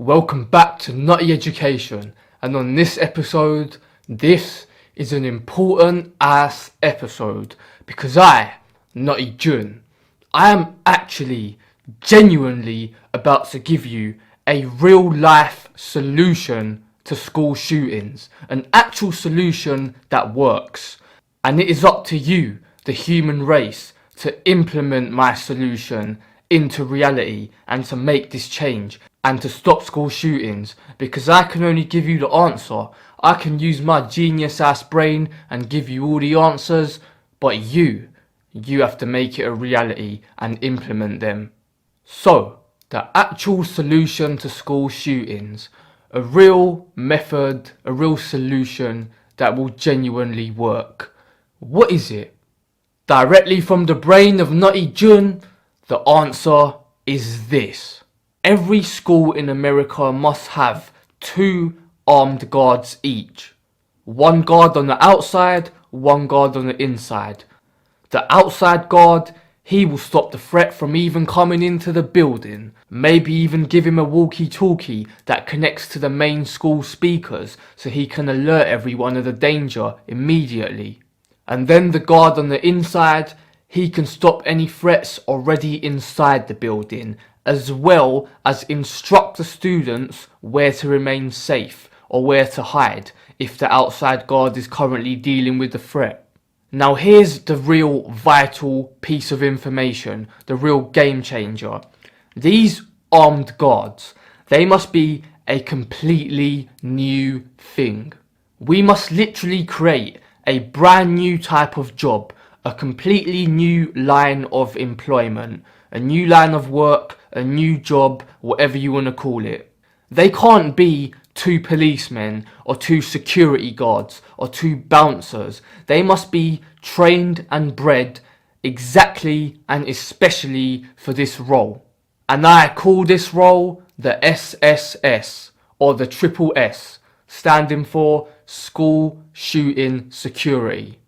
Welcome back to Nutty Education, and on this episode, this is an important ass episode because I, Nutty Jun, I am actually genuinely about to give you a real life solution to school shootings, an actual solution that works, and it is up to you, the human race, to implement my solution into reality and to make this change and to stop school shootings, because I can only give you the answer. I can use my genius ass brain and give you all the answers, but you have to make it a reality and implement them. So, the actual solution to school shootings, a real method, a real solution that will genuinely work. What is it? Directly from the brain of Nutty Jun, the answer is this. Every school in America must have 2 armed guards each. 1 guard on the outside, 1 guard on the inside. The outside guard, he will stop the threat from even coming into the building. Maybe even give him a walkie-talkie that connects to the main school speakers so he can alert everyone of the danger immediately. And then the guard on the inside, he can stop any threats already inside the building, as well as instruct the students where to remain safe or where to hide if the outside guard is currently dealing with the threat. Now here's the real vital piece of information, the real game changer. These armed guards, they must be a completely new thing. We must literally create a brand new type of job, a completely new line of employment, a new line of work, a new job, whatever you want to call it. They can't be 2 policemen or 2 security guards or 2 bouncers. They must be trained and bred exactly and especially for this role. And I call this role the SSS, or the triple S, standing for School Shooting Security.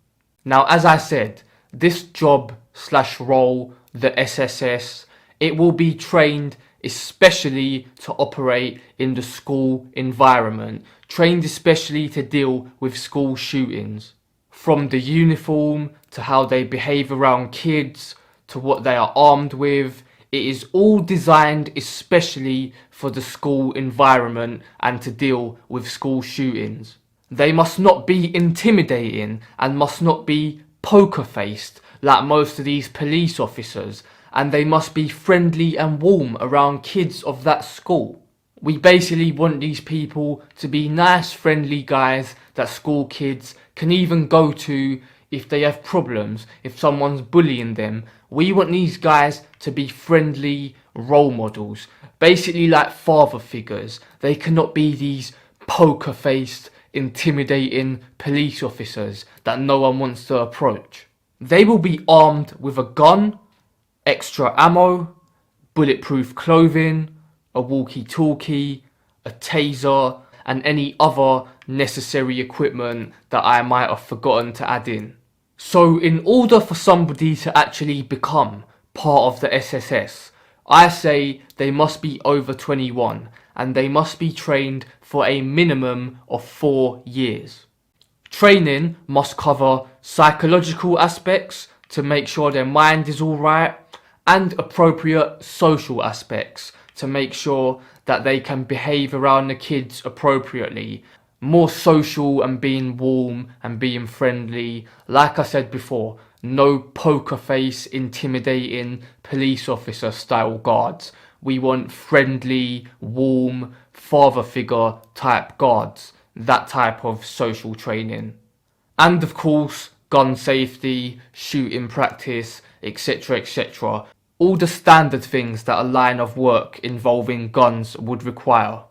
Now, as I said, this job / role, the SSS, it will be trained especially to operate in the school environment, trained especially to deal with school shootings. From the uniform to how they behave around kids to what they are armed with, it is all designed especially for the school environment and to deal with school shootings. They must not be intimidating and must not be poker-faced like most of these police officers, and they must be friendly and warm around kids of that school. We basically want these people to be nice, friendly guys that school kids can even go to if they have problems, if someone's bullying them. We want these guys to be friendly role models, basically like father figures. They cannot be these poker-faced, intimidating police officers that no one wants to approach. They will be armed with a gun, extra ammo, bulletproof clothing, a walkie-talkie, a taser, and any other necessary equipment that I might have forgotten to add in. So in order for somebody to actually become part of the SSS, I say they must be over 21 and they must be trained for a minimum of 4 years. Training must cover psychological aspects to make sure their mind is alright, and appropriate social aspects to make sure that they can behave around the kids appropriately. More social and being warm and being friendly. Like I said before, no poker face, intimidating police officer style guards. We want friendly, warm, father figure type guards. That type of social training. And of course, gun safety, shooting practice, etc, etc. All the standard things that a line of work involving guns would require.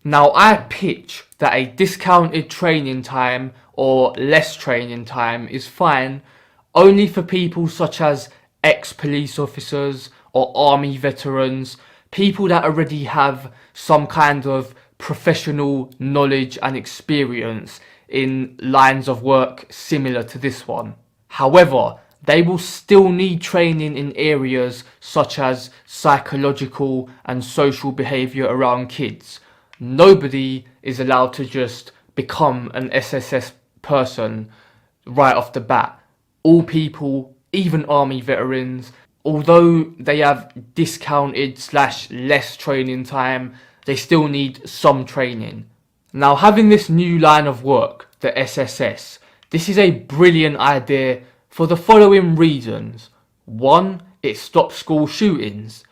Now I pitch that a discounted training time or less training time is fine only for people such as ex-police officers or army veterans, people that already have some kind of professional knowledge and experience in lines of work similar to this one. However, they will still need training in areas such as psychological and social behaviour around kids, nobody is allowed to just become an SSS person right off the bat. All people, even army veterans, although they have discounted / less training time, they still need some training. Now, having this new line of work, the SSS, this is a brilliant idea for the following reasons. 1, it stops school shootings.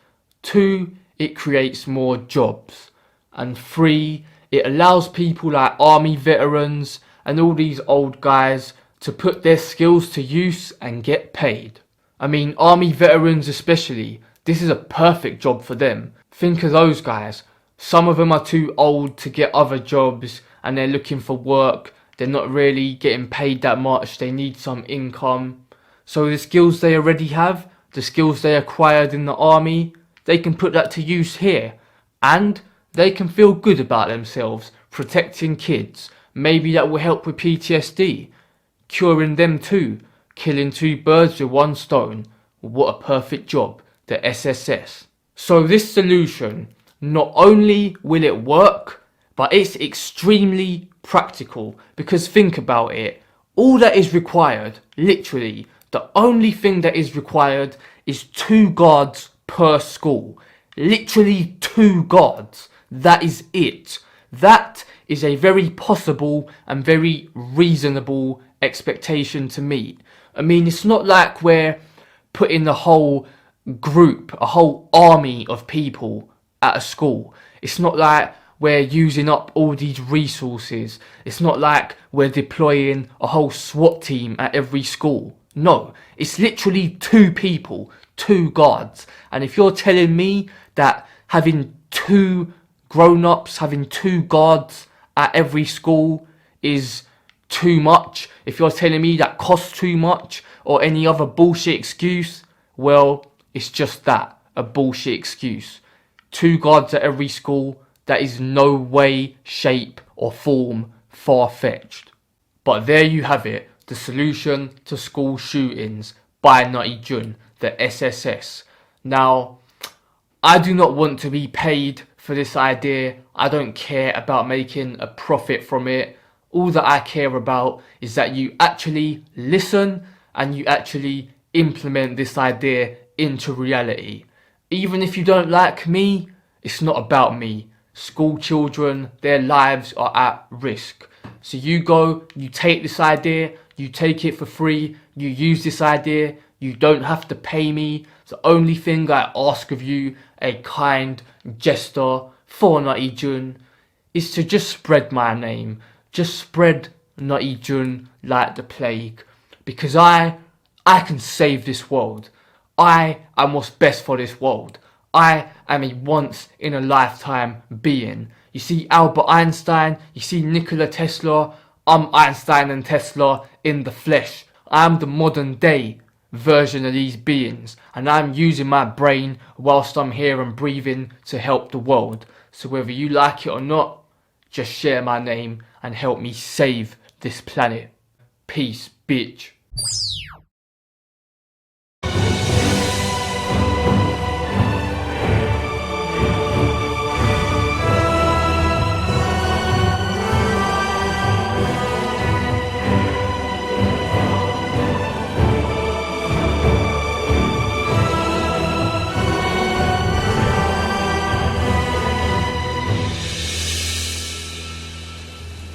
2, it creates more jobs. And 3, it allows people like army veterans and all these old guys to put their skills to use and get paid. I mean, army veterans especially, this is a perfect job for them. Think of those guys. Some of them are too old to get other jobs and they're looking for work. They're not really getting paid that much. They need some income. So the skills they already have, the skills they acquired in the army, they can put that to use here. And they can feel good about themselves, protecting kids. Maybe that will help with PTSD. Curing them too. Killing 2 birds with 1 stone. What a perfect job, the SSS. So this solution, not only will it work, but it's extremely practical. Because think about it, all that is required, literally, the only thing that is required is 2 guards per school. Literally 2 guards. That is it. That is a very possible and very reasonable expectation to meet. I mean, it's not like we're putting the whole group, a whole army of people at a school. It's not like we're using up all these resources. It's not like we're deploying a whole SWAT team at every school. No, it's literally 2 people, 2 guards. And if you're telling me that having 2 grown-ups, having 2 guards at every school is too much, if you're telling me that costs too much, or any other bullshit excuse, well, it's just that, a bullshit excuse. 2 guards at every school, that is no way, shape or form far-fetched. But there you have it, the solution to school shootings by Nutty Jun, the SSS. Now, I do not want to be paid for this idea. I don't care about making a profit from it. All that I care about is that you actually listen and you actually implement this idea into reality. Even if you don't like me, it's not about me. School children, their lives are at risk. So you go, you take this idea, you take it for free, you use this idea, you don't have to pay me. The only thing I ask of you, a kind gesture for Nutty Jun, is to just spread my name. Just spread Nutty Jun like the plague. Because I can save this world. I am what's best for this world. I am a once in a lifetime being. You see Albert Einstein, you see Nikola Tesla, I'm Einstein and Tesla in the flesh. I am the modern day version of these beings, and I'm using my brain whilst I'm here and breathing to help the world. So whether you like it or not, just share my name and help me save this planet. Peace, bitch.